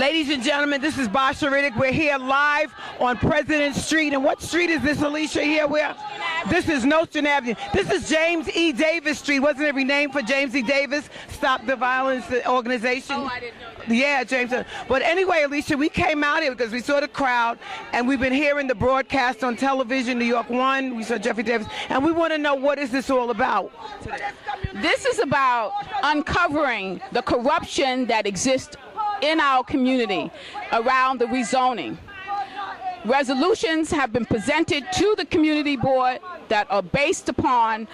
Ladies and gentlemen, this is Basha Riddick. We're here live on President Street. And what street is this, Alicia, here? This is Nostrand Avenue. This is James E. Davis Street. Wasn't it renamed for James E. Davis? Stop the Violence organization? Oh, I didn't know that. Yeah, James. But anyway, Alicia, we came out here because we saw the crowd, and we've been hearing the broadcast on television, New York 1. We saw Geoffrey Davis, and we want to know, what is this all about today? This is about uncovering the corruption that exists in our community around the rezoning. Resolutions have been presented to the community board that are based upon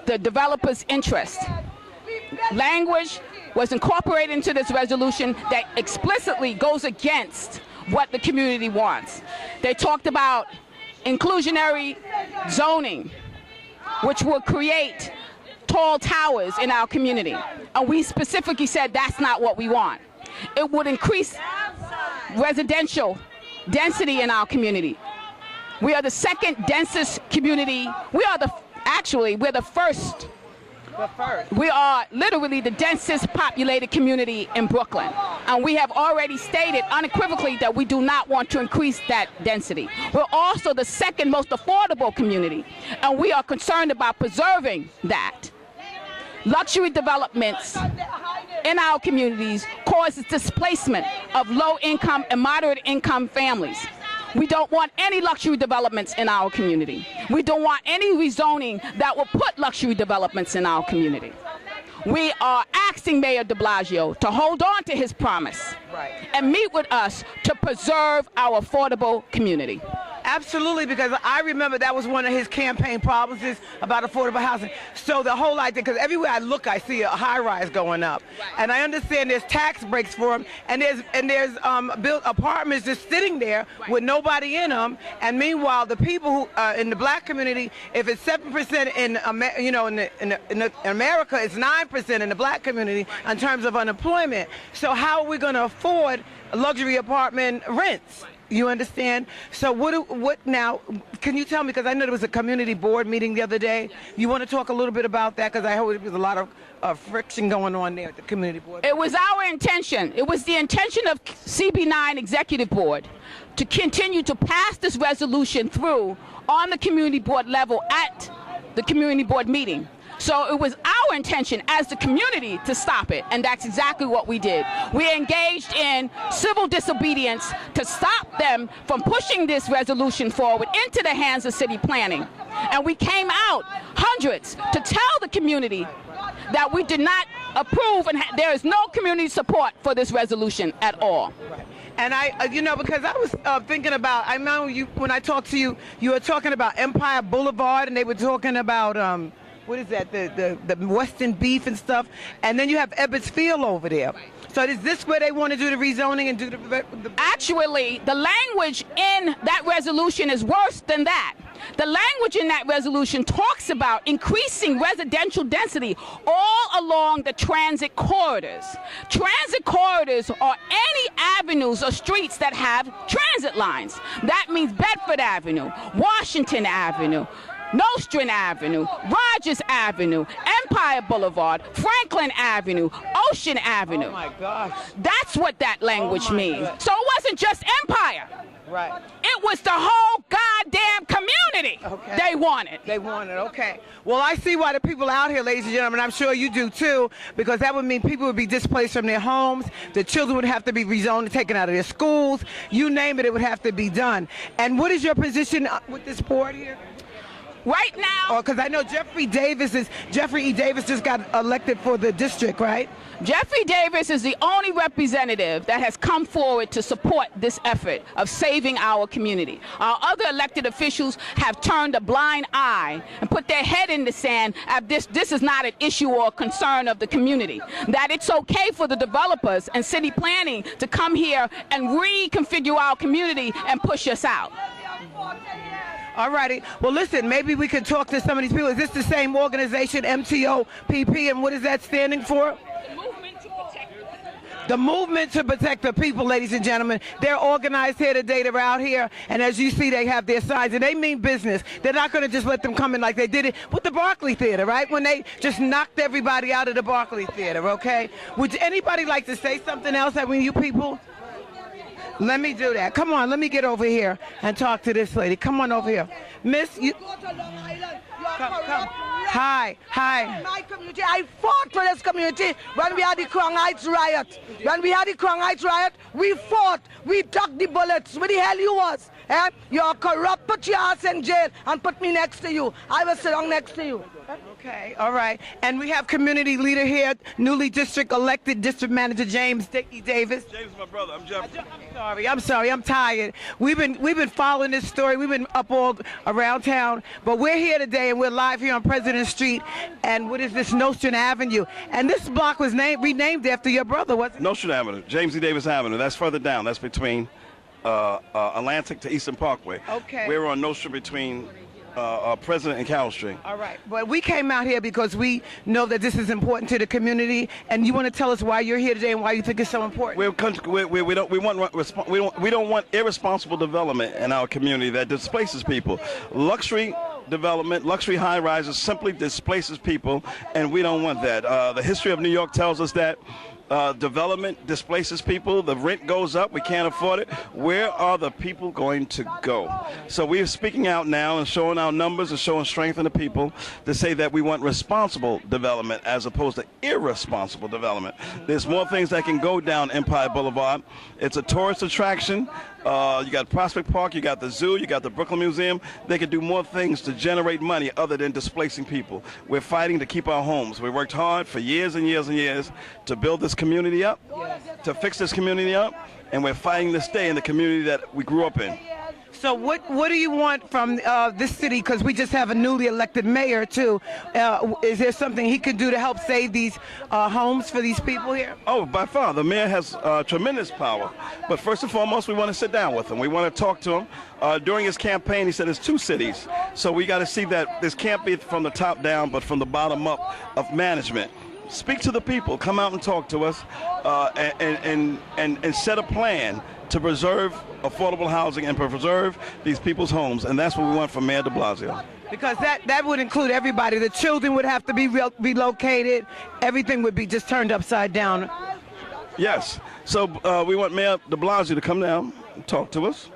the developer's interest. Language was incorporated into this resolution that explicitly goes against what the community wants. They talked about inclusionary zoning, which will create tall towers in our community. And we specifically said that's not what we want. It would increase residential density in our community. We are the second densest community. We're the first. We are literally the densest populated community in Brooklyn. And we have already stated unequivocally that we do not want to increase that density. We're also the second most affordable community. And we are concerned about preserving that. Luxury developments in our communities causes displacement of low-income and moderate-income families. We don't want any luxury developments in our community. We don't want any rezoning that will put luxury developments in our community. We are asking Mayor DeBlasio to hold on to his promise and meet with us to preserve our affordable community. Absolutely, because I remember that was one of his campaign promises about affordable housing. So the whole idea, because everywhere I look, I see a high-rise going up, and I understand there's tax breaks for them, and there's built apartments just sitting there with nobody in them. And meanwhile, the people who in the black community, if it's 7% in America, it's 9% in the black community in terms of unemployment. So how are we going to afford luxury apartment rents? You understand? So what now, can you tell me, because I know there was a community board meeting the other day. You want to talk a little bit about that? Because I heard there was a lot of friction going on there at the community board. It was our intention. It was the intention of CB9 Executive Board to continue to pass this resolution through on the community board level at the community board meeting. So it was our intention as the community to stop it, and that's exactly what we did. We engaged in civil disobedience to stop them from pushing this resolution forward into the hands of city planning. And we came out, hundreds, to tell the community that we did not approve, and there is no community support for this resolution at all. And because I was thinking about, I know when I talked to you, you were talking about Empire Boulevard, and they were talking about, what is that, the Western beef and stuff, and then you have Ebbets Field over there. So is this where they want to do the rezoning and do the... Actually, the language in that resolution is worse than that. The language in that resolution talks about increasing residential density all along the transit corridors. Transit corridors are any avenues or streets that have transit lines. That means Bedford Avenue, Washington Avenue, Nostrand Avenue, Rogers Avenue, Empire Boulevard, Franklin Avenue, Ocean Avenue. Oh my gosh. That's what that language means. God. So it wasn't just Empire. Right. It was the whole goddamn community they wanted. They wanted, okay. Well, I see why the people out here, ladies and gentlemen, I'm sure you do too, because that would mean people would be displaced from their homes, the children would have to be rezoned, taken out of their schools, you name it, it would have to be done. And what is your position with this board here? Right now, because I know Geoffrey E. Davis just got elected for the district, right? Geoffrey Davis is the only representative that has come forward to support this effort of saving our community. Our other elected officials have turned a blind eye and put their head in the sand as this is not an issue or concern of the community. That it's okay for the developers and city planning to come here and reconfigure our community and push us out. All righty. Well, listen, maybe we can talk to some of these people. Is this the same organization, MTOPP, and what is that standing for? The movement to protect the people, ladies and gentlemen, they're organized here today. They're out here, and as you see, they have their signs, and they mean business. They're not going to just let them come in like they did it with the Barclay Theater, right? When they just knocked everybody out of the Barclay Theater, okay? Would anybody like to say something else? I mean, you people? Let me do that. Come on, let me get over here and talk to this lady. Come on over here. Miss, you... Come. Hi. My community, I fought for this community when we had the Crown Heights riot. We fought. We ducked the bullets. Where the hell you was? Eh? You're corrupt. Put your ass in jail and put me next to you. I will sit down next to you. Okay, all right. And we have community leader here, newly elected district manager Geoffrey Davis. James is my brother. I'm Geoffrey. I'm sorry. I'm tired. We've been following this story. We've been up all around town, but we're here today and we're live here on President Street. And what is this, Nostrand Avenue? And this block was renamed after your brother, wasn't it? Nostrand Avenue, James E. Davis Avenue. That's further down. That's between Atlantic to Eastern Parkway. Okay. We're on Nostrand between President and Carroll Street. All right. But we came out here because we know that this is important to the community, and you want to tell us why you're here today and why you think it's so important. We don't want irresponsible development in our community that displaces people. Luxury development, luxury high-rises simply displaces people, and we don't want that. The history of New York tells us that development displaces people, the rent goes up, we can't afford it. Where are the people going to go? So we are speaking out now and showing our numbers and showing strength in the people to say that we want responsible development as opposed to irresponsible development. There's more things that can go down Empire Boulevard. It's a tourist attraction. You got Prospect Park, you got the zoo, you got the Brooklyn Museum. They could do more things to generate money other than displacing people. We're fighting to keep our homes. We worked hard for years and years and years to build this community up, to fix this community up, and we're fighting to stay in the community that we grew up in. So what do you want from this city? Because we just have a newly elected mayor, too. Is there something he could do to help save these homes for these people here? Oh, by far. The mayor has tremendous power. But first and foremost, we want to sit down with him. We want to talk to him. During his campaign, he said there's 2 cities. So we got to see that this can't be from the top down, but from the bottom up of management. Speak to the people. Come out and talk to us and set a plan to preserve affordable housing and preserve these people's homes. And that's what we want from Mayor DeBlasio. Because that would include everybody. The children would have to be relocated. Everything would be just turned upside down. Yes. So we want Mayor DeBlasio to come down and talk to us,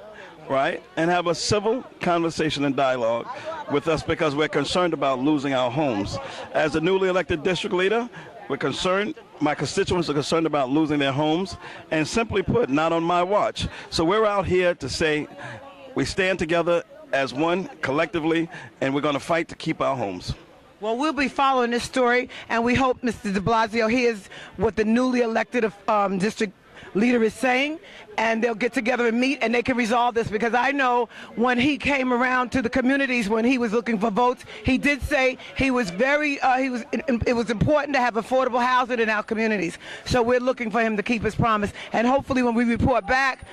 right, and have a civil conversation and dialogue with us because we're concerned about losing our homes. As the newly elected district leader, we're concerned, my constituents are concerned about losing their homes, and simply put, not on my watch. So we're out here to say we stand together as one collectively, and we're going to fight to keep our homes. Well, we'll be following this story, and we hope Mr. DeBlasio hears what the newly elected district leader is saying, and they'll get together and meet, and they can resolve this, because I know when he came around to the communities when he was looking for votes, he did say he was it was important to have affordable housing in our communities. So we're looking for him to keep his promise, and hopefully when we report back,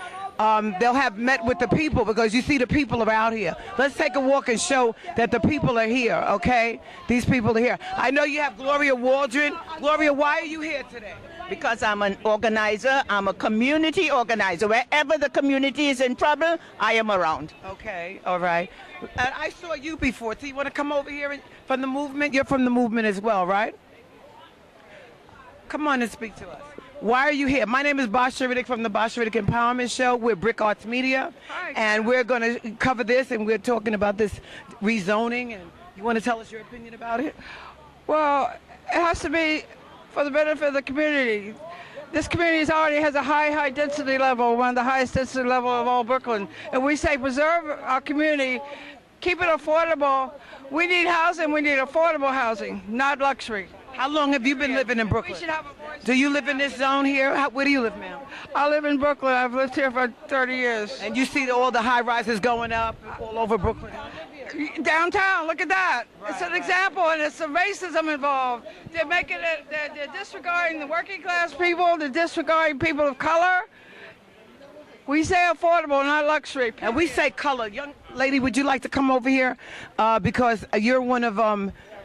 they'll have met with the people, because you see the people are out here. Let's take a walk and show that the people are here, okay? These people are here. I know you have Gloria Waldron. Gloria, why are you here today? Because I'm an organizer. I'm a community organizer. Wherever the community is in trouble, I am around. Okay, all right. And I saw you before. So you want to come over here from the movement? You're from the movement as well, right? Come on and speak to us. Why are you here? My name is Basha Riddick from the Basha Riddick Empowerment Show. We're Brick Arts Media. Hi. And we're going to cover this, and we're talking about this rezoning. And you want to tell us your opinion about it? Well, it has to be for the benefit of the community. This community already has a high density level, one of the highest density level of all Brooklyn. And we say preserve our community, keep it affordable. We need housing, we need affordable housing, not luxury. How long have you been living in Brooklyn? We should have a voice. Do you live in this zone here? Where do you live, ma'am? I live in Brooklyn. I've lived here for 30 years. And you see all the high rises going up all over Brooklyn? Downtown, look at that. Right, it's an example, and it's some racism involved. They're making it, they're disregarding the working class people, they're disregarding people of color. We say affordable, not luxury. And we say color. Young lady, would you like to come over here? Because you're one of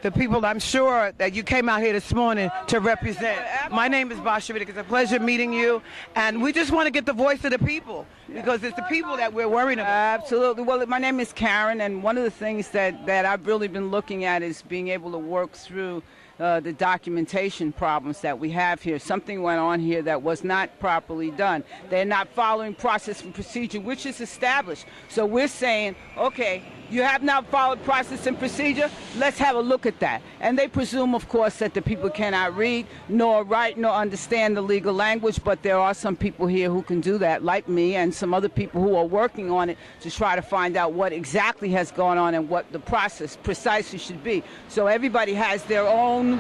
the people I'm sure that you came out here this morning to represent. My name is Basha Riddick. It's a pleasure meeting you, and we just want to get the voice of the people because it's the people that we're worrying about. Absolutely. Well, my name is Karen, and one of the things that I've really been looking at is being able to work through the documentation problems that we have here. Something went on here that was not properly done. They're not following process and procedure, which is established. So we're saying, okay, you have not followed process and procedure, let's have a look at that. And they presume, of course, that the people cannot read, nor write, nor understand the legal language, but there are some people here who can do that, like me and some other people who are working on it to try to find out what exactly has gone on and what the process precisely should be. So everybody has their own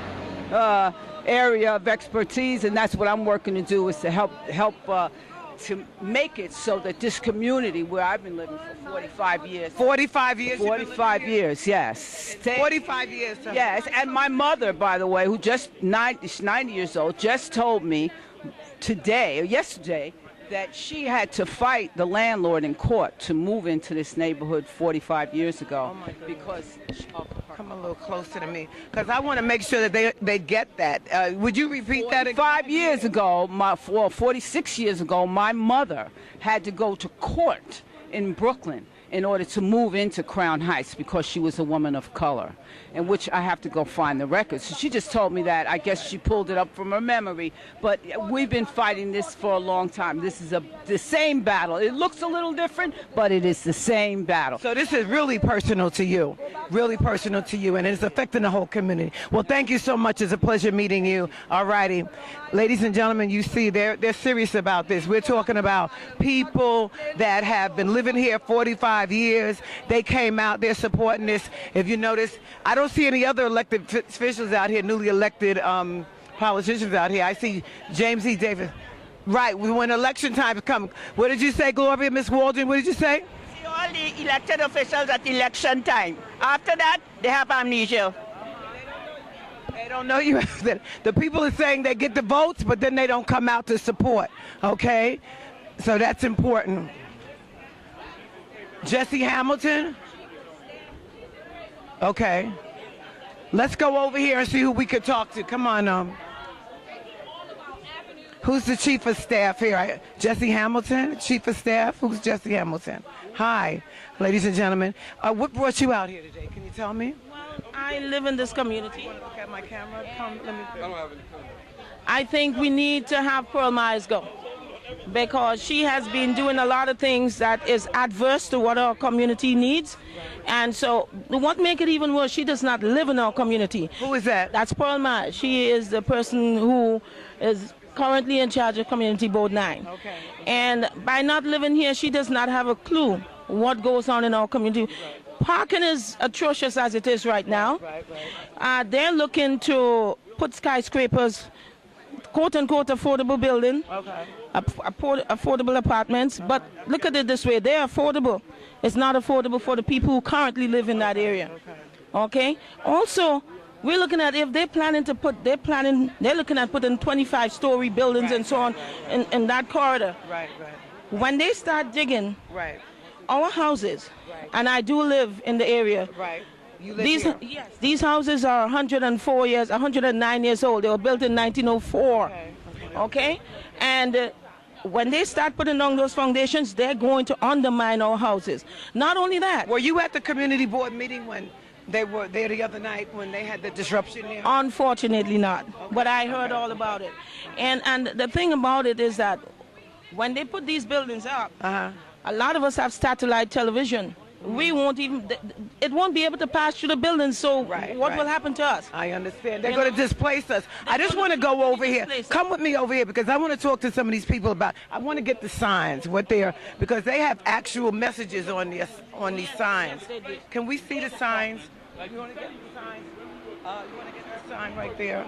area of expertise, and that's what I'm working to do, is to help to make it so that this community, where I've been living for 45 years. 45 years? 45 years, yes. 45 years. Yes, and my mother, by the way, who just 90 years old, just told me today, or yesterday, that she had to fight the landlord in court to move into this neighborhood 45 years ago. Oh my goodness. Because come a little closer to me, because I want to make sure that they get that. Would you repeat that again? 5 years ago, 46 years ago, my mother had to go to court in Brooklyn in order to move into Crown Heights because she was a woman of color, in which I have to go find the records. So she just told me that. I guess she pulled it up from her memory. But we've been fighting this for a long time. This is the same battle. It looks a little different, but it is the same battle. So this is really personal to you, and it's affecting the whole community. Well, thank you so much. It's a pleasure meeting you. All righty. Ladies and gentlemen, you see, they're serious about this. We're talking about people that have been living here 45 years. They came out, they're supporting this. If you notice, I don't see any other elected officials out here, newly elected politicians out here. I see James E. Davis. Right, when election time comes. What did you say, Gloria, Miss Waldron? What did you say? See all the elected officials at election time. After that, they have amnesia. They don't know you. The people are saying they get the votes, but then they don't come out to support, okay? So that's important. Jesse Hamilton? Okay. Let's go over here and see who we could talk to. Come on. Who's the chief of staff here? Jesse Hamilton, chief of staff? Who's Jesse Hamilton? Hi, ladies and gentlemen. What brought you out here today? Can you tell me? Well, I live in this community. You want to look at my camera? Come, let me. I think we need to have Pearl Myers go, because she has been doing a lot of things that is adverse to what our community needs. And so what make it even worse, she does not live in our community. Who is that? That's Pearl Myers. She is the person who is currently in charge of Community Board 9. Okay. And by not living here, she does not have a clue what goes on in our community. Right. Parking is atrocious as it is right now. Right. They're looking to put skyscrapers, quote-unquote affordable building, okay. Affordable apartments, but look at it this way, they're affordable. It's not affordable for the people who currently live in that area. Okay? Also, we're looking at if they're looking at putting 25-story buildings and so on in that corridor. Right. When they start digging our houses, and I do live in the area. Right. You live here? Yes, these houses are 104 years, 109 years old. They were built in 1904. Okay? And when they start putting down those foundations, they're going to undermine our houses. Not only that. Were you at the community board meeting when they were there the other night when they had the disruption there? Unfortunately not, but I heard all about it. And the thing about it is that when they put these buildings up, a lot of us have satellite television. We won't even, it won't be able to pass through the buildings, so what will happen to us? I understand. They're going to displace us. I just want to go over here. Come with me over here, because I want to talk to some of these people about, I want to get the signs, what they are, because they have actual messages on these signs. Can we see the signs? You want to get the signs? You want to get the sign right there?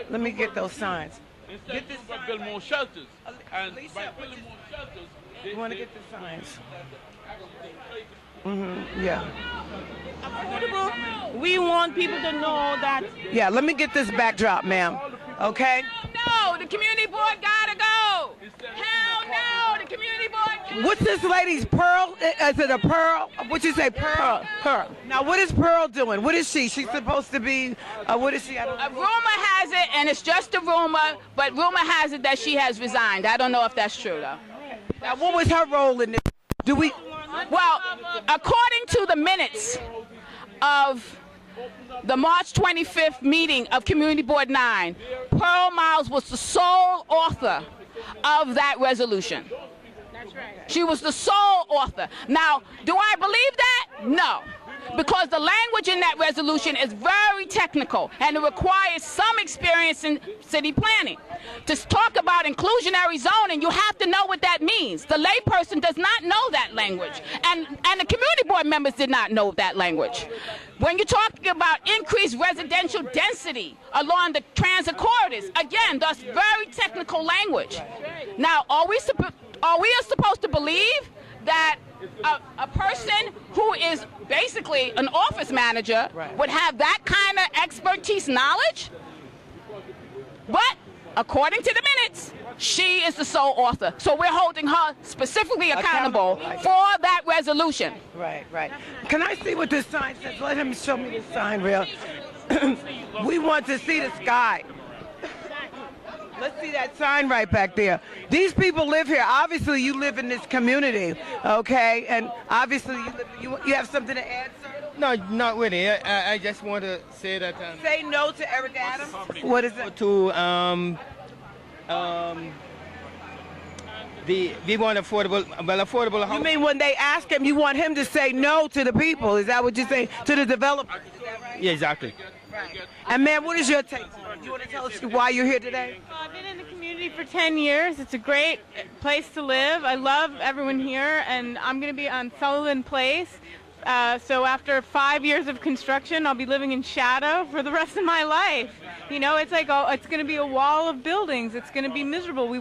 Let me get those signs. Get this sign. Build more shelters. And Lisa, by building more shelters, you want to get the signs? Yeah. Affordable. We want people to know that. Yeah, let me get this backdrop, ma'am. Okay? No, the community board gotta go. Hell no, the community board. What's this lady's Pearl? Is it a Pearl? What'd you say, Pearl? Pearl. Now, what is Pearl doing? What is she? She's supposed to be, what is she? I don't know. A rumor has it, and it's just a rumor, but rumor has it that she has resigned. I don't know if that's true, though. Now, what was her role in this? Do we? Well, according to the minutes of the March 25th meeting of Community Board 9, Pearl Miles was the sole author of that resolution. That's right. She was the sole author. Now, do I believe that? No. Because the language in that resolution is very technical and it requires some experience in city planning. To talk about inclusionary zoning, you have to know what that means. The layperson does not know that language, and the community board members did not know that language. When you're talking about increased residential density along the transit corridors, again, that's very technical language. Now, are we supposed to believe that a person who is basically an office manager would have that kind of expertise knowledge? But according to the minutes, she is the sole author. So we're holding her specifically accountable for that resolution. Right, right. Can I see what this sign says? Let him show me this sign, real. We want to see the sky. Let's see that sign right back there. These people live here. Obviously, you live in this community, okay? And obviously, you have something to add, sir? No, not really. I just want to say that. Say no to Eric Adams. What is it? To we want affordable housing. You mean when they ask him, you want him to say no to the people? Is that what you're saying? To the developers? Is that right? Yeah, exactly. Right. And ma'am, what is your take? Do you want to tell us why you're here today? I've been in the community for 10 years. It's a great place to live. I love everyone here, and I'm going to be on Sullivan Place. So after 5 years of construction, I'll be living in shadow for the rest of my life. You know, it's like it's going to be a wall of buildings. It's going to be miserable.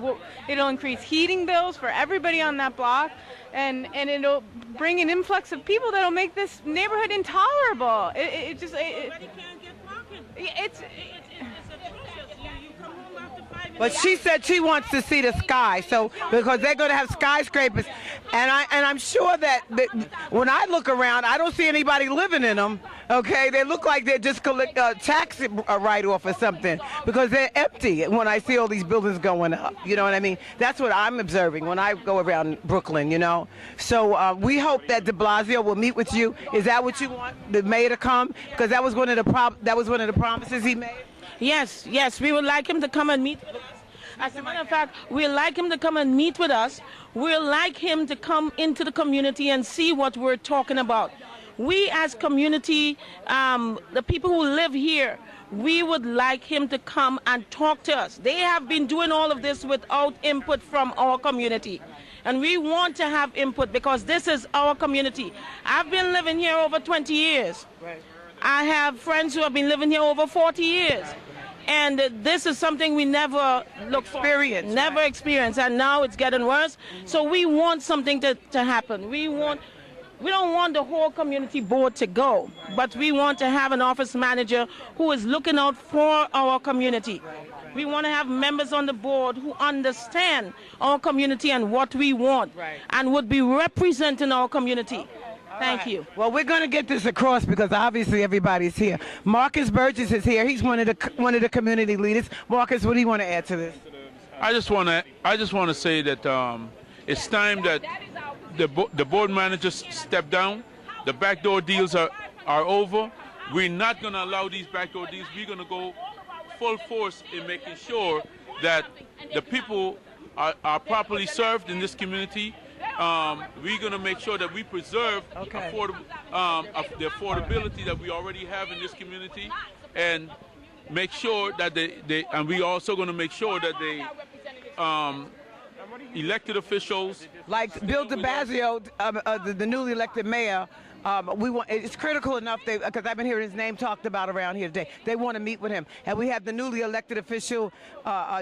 It'll increase heating bills for everybody on that block, and it'll bring an influx of people that'll make this neighborhood intolerable. It's But she said she wants to see the sky, so because they're going to have skyscrapers, and I'm sure that when I look around, I don't see anybody living in them. Okay, they look like they're just collect a tax write-off or something because they're empty. When I see all these buildings going up, you know what I mean? That's what I'm observing when I go around Brooklyn. You know, so we hope that DeBlasio will meet with you. Is that what you want, the mayor to come? Because that was one of the promises he made. Yes, we would like him to come and meet with us. As a matter of fact, we'd like him to come and meet with us. We'd like him to come into the community and see what we're talking about. We as community, the people who live here, we would like him to come and talk to us. They have been doing all of this without input from our community. And we want to have input because this is our community. I've been living here over 20 years. Right. I have friends who have been living here over 40 years. And this is something we never never experienced, and now it's getting worse. So we want something to happen. We don't want the whole community board to go, but we want to have an office manager who is looking out for our community. We want to have members on the board who understand our community and what we want, and would be representing our community. Thank you. Well, we're going to get this across because obviously everybody's here. Marcus Burgess is here. He's one of the community leaders. Marcus, what do you want to add to this? I just want to say that it's time that the board managers step down. The backdoor deals are over. We're not going to allow these backdoor deals. We're going to go full force in making sure that the people are properly served in this community. We're going to make sure that we preserve the affordability that we already have in this community, and make sure that and we also going to make sure that elected officials like Bill DeBlasio, the newly elected mayor. It's critical enough because I've been hearing his name talked about around here today. They want to meet with him, and we have the newly elected official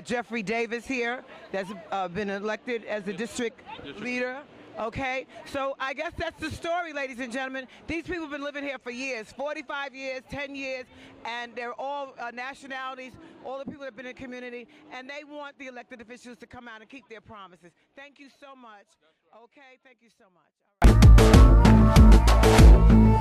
Geoffrey Davis here that's been elected as the district leader. Okay, so I guess that's the story, ladies and gentlemen. These people have been living here for years, 45 years, 10 years, and they're all nationalities, all the people that have been in the community, and they want the elected officials to come out and keep their promises. Thank you so much. Okay, thank you so much. All right.